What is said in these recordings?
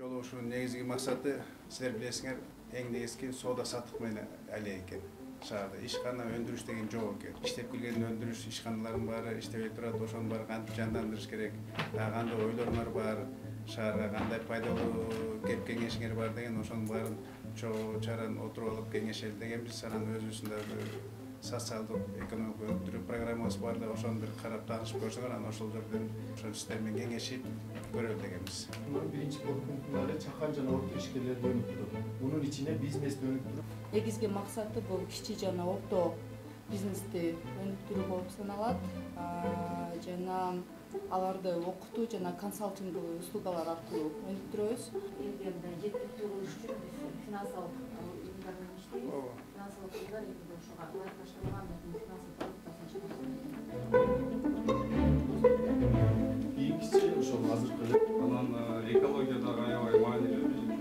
Жолугушуунун негизги максаты силер билесиңер эң негизги соода саттык менен алек экен. Шаарда ишкана өндүрүш деген жок экен. Иштеп келген өндүрүш ишканалардын баары иштебей турат, ошонун баары кантип жандандырыш керек, кандай ойлоруңар бар, шаарга кандай пайдалуу кеп кеңешиңер бар деген ошонун баарын чогуу чаран отуруп алып кеңешели дегенбиз. Анан өзүбүздүн дагы социалдык экономикалык өндүрүү программасы бар да ошону бир карап таанышып көрсөңөр, анан ошол жерден ошол сиздер менен кеңешип көрөлү дегенбиз. Bunun birinci pунктунда чакан жана орто ишкерлерди өнүктүрүү. Bunun içine бизнести өнүктүрүү. Негизги максаты бул кичи жана орто бизнести өнүктүрүү болуп саналат. Жана аларды окутуу жана консалтингдүү услугалар аркылуу өнүктүрөбүз. Элге мындай жеткиликтүү болуш үчүн биз финансылык уюмдар менен иштейбиз. Финансылык уюмдар элге ошого башталган финансылык продуктасын Кийинкиси ошол азыркы Анан экологиядагы аябай маанилүү биз үчүн.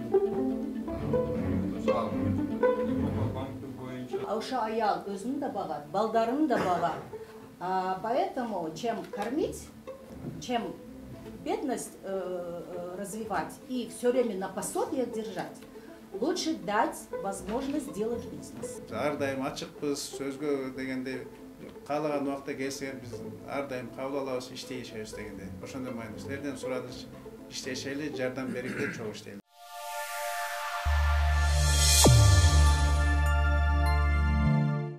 Банктын боюнча Ошо аял өзүн да багат, балдарын да багат. Поэтому чем кормить, чем бедность развивать и все время на пособие держать, лучше дать возможность сделать бизнес. Ар дайым ачыкпыз, сөзгө дегенде каалаган убакта келсеңер биз ар дайым кабыл алабыз, иштешебиз дегенде. Ошондой маани силерден сурадыч, иштешели, жардам берели, чогуу иштейли.